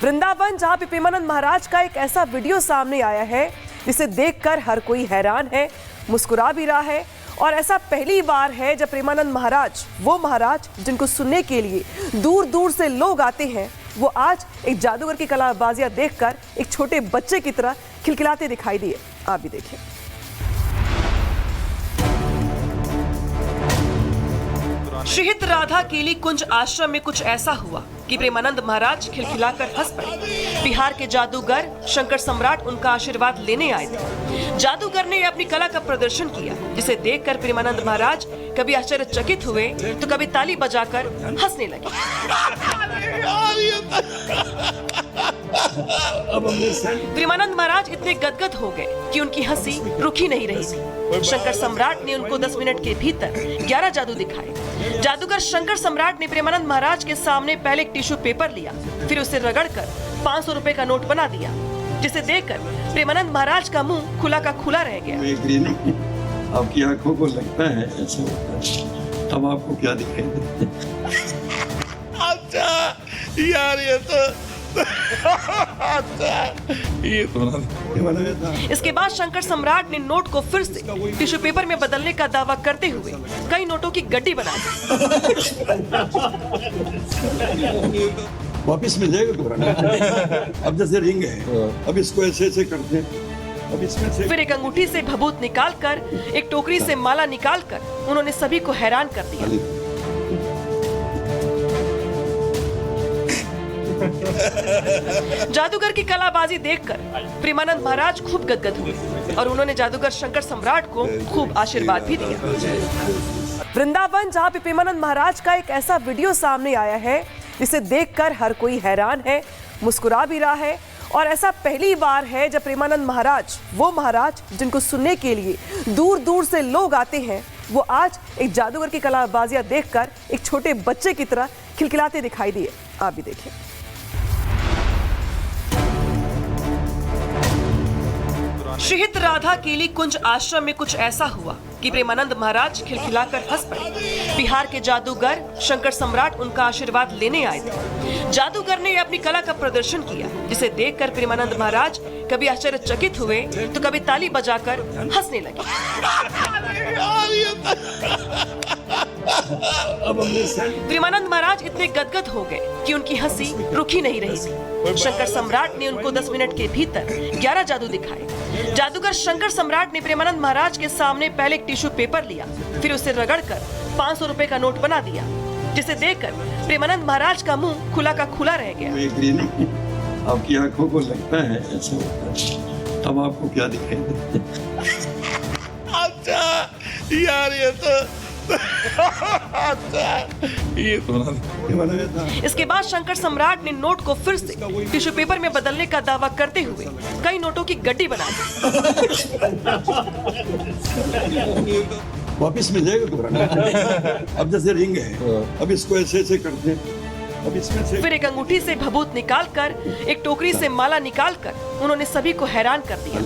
वृंदावन, जहां पे प्रेमानंद महाराज का एक ऐसा वीडियो सामने आया है जिसे देखकर हर कोई हैरान है, मुस्कुरा भी रहा है। और ऐसा पहली बार है जब प्रेमानंद महाराज, वो महाराज जिनको सुनने के लिए दूर दूर से लोग आते हैं, वो आज एक जादूगर की कलाबाजियां देखकर एक छोटे बच्चे की तरह खिलखिलाते दिखाई दिए। आप भी देखें। श्रीहित राधा केली कुंज आश्रम में कुछ ऐसा हुआ कि प्रेमानंद महाराज खिलखिलाकर हंस पड़े। बिहार के जादूगर शंकर सम्राट उनका आशीर्वाद लेने आए थे। जादूगर ने अपनी कला का प्रदर्शन किया, जिसे देखकर प्रेमानंद महाराज कभी आश्चर्यचकित हुए तो कभी ताली बजाकर हंसने लगे। प्रेमानंद महाराज इतने गदगद हो गए कि उनकी हंसी रुक ही नहीं रही थी। शंकर सम्राट ने उनको 10 मिनट के भीतर 11 जादू दिखाए। जादूगर शंकर सम्राट ने प्रेमानंद महाराज के सामने पहले एक टिश्यू पेपर लिया, फिर उसे रगड़कर 500 रुपए का नोट बना दिया, जिसे देखकर प्रेमानंद महाराज का मुंह खुला का खुला रह गया। आपकी आंखों को लगता है ऐसा होता है, तब आपको क्या दिखाई देता है? अच्छा यार, ये तो इसके बाद शंकर सम्राट ने नोट को फिर से टिश्यू पेपर में बदलने का दावा करते हुए कई नोटों की गड्डी बना दी। वापिस मिल जाएगा दोबारा। अब जैसे रिंग है, अब इसको ऐसे ऐसे करते हैं। अब इसमें से फिर एक अंगूठी से भभूत निकालकर, एक टोकरी से माला निकालकर उन्होंने सभी को हैरान कर दिया। जादूगर की कलाबाजी देखकर प्रेमानंद महाराज खूब गदगद हुए और उन्होंने जादूगर शंकर सम्राट को खूब आशीर्वाद भी दिया। वृंदावन, जहां पे प्रेमानंद महाराज का एक ऐसा वीडियो सामने आया है जिसे देखकर हर कोई हैरान है, मुस्कुरा भी रहा है। और ऐसा पहली बार है जब प्रेमानंद महाराज, वो महाराज जिनको सुनने के लिए दूर दूर से लोग आते हैं, वो आज एक जादूगर की कलाबाजियां देखकर एक छोटे बच्चे की तरह खिलखिलाते दिखाई दिए। आप भी देखें। श्रीहित राधा केली कुंज आश्रम में कुछ ऐसा हुआ कि प्रेमानंद महाराज खिलखिलाकर हंस पड़े। बिहार के जादूगर शंकर सम्राट उनका आशीर्वाद लेने आए थे। जादूगर ने अपनी कला का प्रदर्शन किया, जिसे देखकर प्रेमानंद महाराज कभी आश्चर्यचकित हुए तो कभी ताली बजाकर हंसने लगे। प्रेमानंद महाराज इतने गदगद हो गए कि उनकी हंसी रुक ही नहीं रही थी। शंकर सम्राट ने उनको 10 मिनट के भीतर 11 जादू दिखाए। जादूगर शंकर सम्राट ने प्रेमानंद महाराज के सामने पहले एक टिश्यू पेपर लिया, फिर उसे रगड़कर 500 रुपए का नोट बना दिया, जिसे देखकर प्रेमानंद महाराज का मुंह खुला का खुला रह गया। आपकी आंखों को लगता है ऐसा होता है, तब आपको क्या दिखाई देता है? अच्छा यार, ये तो इसके बाद शंकर सम्राट ने नोट को फिर से टिश्यू पेपर में बदलने का दावा करते हुए कई नोटों की गड्डी बना दी। वापिस मिल जाएगा दोबारा। अब जैसे रिंग है, अब इसको ऐसे ऐसे करते हैं। अब इसमें से फिर एक अंगूठी से भभूत निकालकर, एक टोकरी से माला निकालकर उन्होंने सभी को हैरान कर दिया।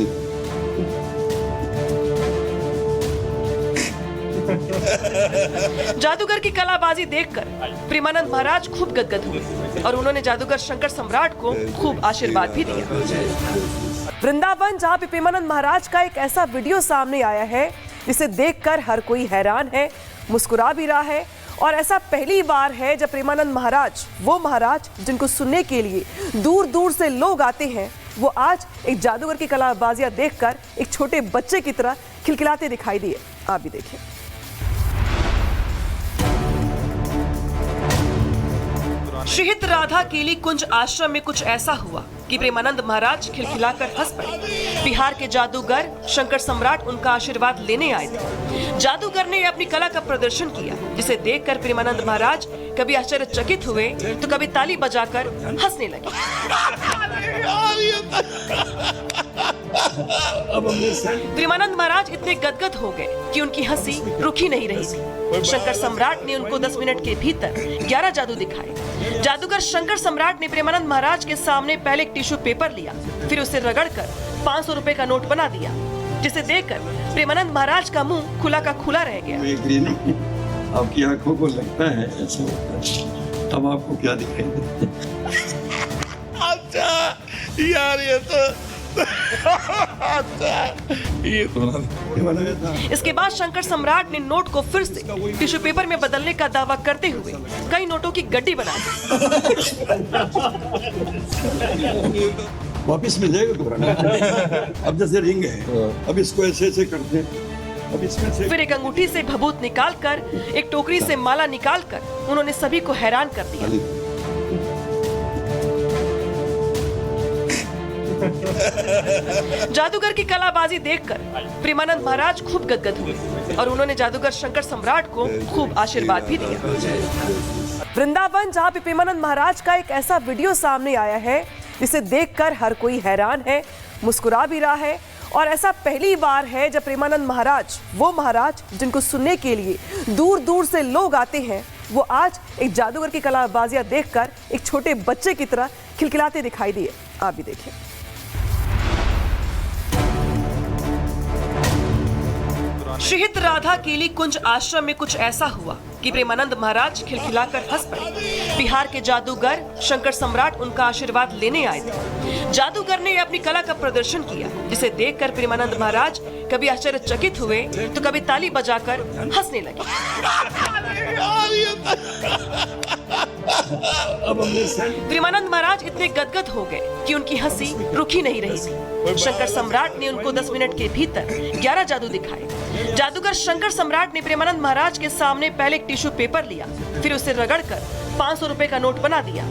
जादूगर की कलाबाजी देखकर प्रेमानंद महाराज खूब गदगद हुए और उन्होंने जादूगर शंकर सम्राट को खूब आशीर्वाद भी दिया। वृंदावन, जहां पे प्रेमानंद महाराज का एक ऐसा वीडियो सामने आया है जिसे देखकर हर कोई हैरान है, मुस्कुरा भी रहा है। और ऐसा पहली बार है जब प्रेमानंद महाराज, वो महाराज जिनको सुनने के लिए दूर दूर से लोग आते हैं, वो आज एक जादूगर की कलाबाजियां देखकर एक छोटे बच्चे की तरह खिलखिलाते दिखाई दिए। आप भी देखें। श्रीहित राधा केली कुंज आश्रम में कुछ ऐसा हुआ कि प्रेमानंद महाराज खिलखिलाकर हंस पड़े। बिहार के जादूगर शंकर सम्राट उनका आशीर्वाद लेने आए थे। जादूगर ने अपनी कला का प्रदर्शन किया, जिसे देखकर प्रेमानंद महाराज कभी आश्चर्यचकित हुए तो कभी ताली बजाकर हंसने लगे। प्रेमानंद महाराज इतने गदगद हो गए कि उनकी हंसी रुक ही नहीं रही थी। शंकर सम्राट ने उनको 10 मिनट के भीतर 11 जादू दिखाए। जादूगर शंकर सम्राट ने प्रेमानंद महाराज के सामने पहले एक टिश्यू पेपर लिया, फिर उसे रगड़कर 500 रुपए का नोट बना दिया, जिसे देखकर प्रेमानंद महाराज का मुंह खुला का खुला रह गया। आपकी आंखों को लगता है ऐसा होता है, तब आपको क्या दिखाई देता है? यार ये तो अच्छा ये तो ना ये बनाया था। इसके बाद शंकर सम्राट ने नोट को फिर से टिश्यू पेपर में बदलने का दावा करते हुए कई नोटों की गड्डी बना दी। वापिस मिल जाएगा दोबारा। अब जैसे रिंग है, अब इसको ऐसे ऐसे करते हैं, अब इसमें से फिर एक अंगूठी से भभूत निकालकर एक टोकरी से माला निकालकर उन्होंने सभी को हैरान कर दिया। जादूगर की कलाबाजी देखकर प्रेमानंद महाराज खूब गदगद हुए और उन्होंने जादूगर शंकर सम्राट को खूब आशीर्वाद भी दिया। वृंदावन, जहां पे प्रेमानंद महाराज का एक ऐसा वीडियो सामने आया है जिसे देखकर हर कोई हैरान है, मुस्कुरा भी रहा है। और ऐसा पहली बार है जब प्रेमानंद महाराज, वो महाराज जिनको सुनने के लिए दूर दूर से लोग आते हैं, वो आज एक जादूगर की कलाबाजियां देखकर एक छोटे बच्चे की तरह खिलखिलाते दिखाई दिए। आप भी देखें। श्रीहित राधा केली कुंज आश्रम में कुछ ऐसा हुआ कि प्रेमानंद महाराज खिलखिलाकर हंस पड़े। बिहार के जादूगर शंकर सम्राट उनका आशीर्वाद लेने आए थे। जादूगर ने अपनी कला का प्रदर्शन किया, जिसे देखकर प्रेमानंद महाराज कभी आश्चर्यचकित हुए तो कभी ताली बजाकर हंसने लगे। प्रेमानंद महाराज इतने गदगद हो गए कि उनकी हंसी रुकी नहीं रही थी। शंकर सम्राट ने उनको 10 मिनट के भीतर 11 जादू दिखाए। जादूगर शंकर सम्राट ने प्रेमानंद महाराज के सामने पहले एक टिश्यू पेपर लिया, फिर उसे रगड़कर 500 रुपए का नोट बना दिया,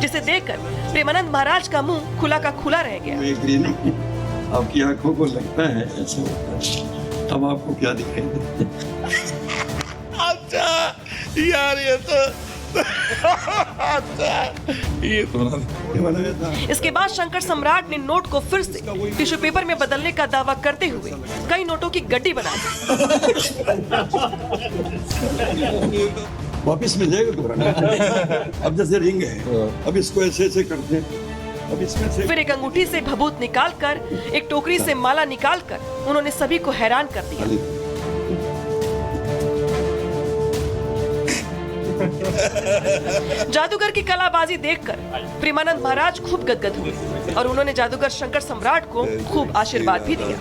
जिसे देखकर प्रेमानंद महाराज का मुंह खुला का खुला रह गया। आपकी आंखों को लगता है ऐसा होता है, अब आपको क्या दिखाई देता है? अच्छा यार ये तो अच्छा ये तो ना ये बनाया था। इसके बाद शंकर सम्राट ने नोट को फिर से टिश्यू पेपर में बदलने का दावा करते हुए कई नोटों की गड्डी बना दी। वापिस मिल जाएगा दोबारा। अब जैसे रिंग है, अब इसको ऐसे ऐसे करते हैं, अब इसमें से फिर एक अंगूठी से भभूत निकालकर एक टोकरी से माला निकालकर उन्होंने सभी को हैरान कर दिया। जादूगर की कलाबाजी देखकर प्रेमानंद महाराज खूब गदगद हुए और उन्होंने जादूगर शंकर सम्राट को खूब आशीर्वाद भी दिया।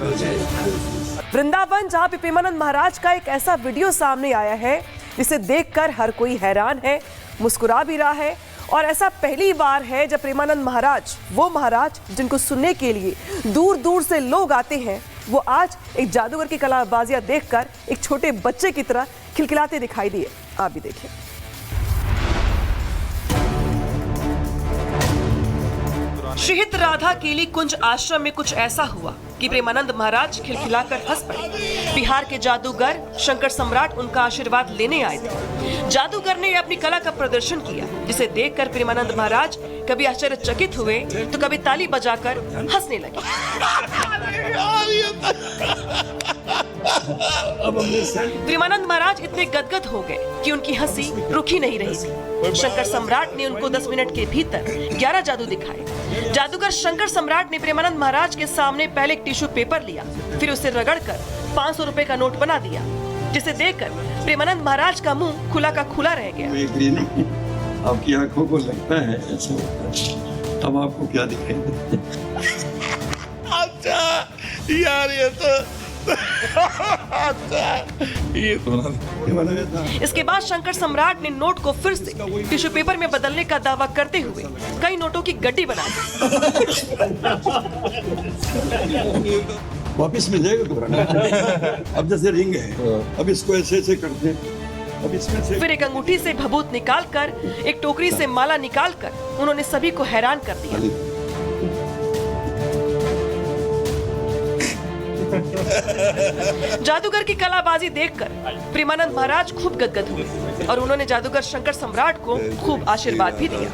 वृंदावन, जहां पे प्रेमानंद महाराज का एक ऐसा वीडियो सामने आया है जिसे देखकर हर कोई हैरान है, मुस्कुरा भी रहा है। और ऐसा पहली बार है जब प्रेमानंद महाराज, वो महाराज जिनको सुनने के लिए दूर दूर से लोग आते हैं, वो आज एक जादूगर की कलाबाजियां देखकर एक छोटे बच्चे की तरह खिलखिलाते दिखाई दिए। आप भी देखें। श्रीहित राधा केली कुंज आश्रम में कुछ ऐसा हुआ कि प्रेमानंद महाराज खिलखिलाकर हंस पड़े। बिहार के जादूगर शंकर सम्राट उनका आशीर्वाद लेने आए थे। जादूगर ने अपनी कला का प्रदर्शन किया, जिसे देखकर प्रेमानंद महाराज कभी आश्चर्यचकित हुए तो कभी ताली बजाकर हंसने लगे। प्रेमानंद महाराज इतने गदगद हो गए कि उनकी हंसी रुकी नहीं रही थी। शंकर सम्राट ने उनको 10 मिनट के भीतर 11 जादू दिखाए। जादूगर शंकर सम्राट ने प्रेमानंद महाराज के सामने पहले एक टिश्यू पेपर लिया, फिर उसे रगड़कर 500 रुपए का नोट बना दिया, जिसे देखकर प्रेमानंद महाराज का मुंह खुला का खुला रह गया। आपकी आंखों को लगता है ऐसा होता है, अब आपको क्या दिखाई देता है? अच्छा यार ये तो अच्छा ये तो ना ये बनाया था। इसके बाद शंकर सम्राट ने नोट को फिर से टिश्यू पेपर में बदलने का दावा करते हुए कई नोटों की गड्डी बना दी। वापिस मिल जाएगा दोबारा। अब जैसे रिंग है, अब इसको ऐसे ऐसे करते हैं, अब इसमें से फिर एक अंगूठी से भभूत निकालकर एक टोकरी से माला निकालकर उन्होंने सभी को हैरान कर दिया। जादूगर की कलाबाजी देखकर प्रेमानंद महाराज खूब गदगद हुए और उन्होंने जादूगर शंकर सम्राट को खूब आशीर्वाद भी दिया।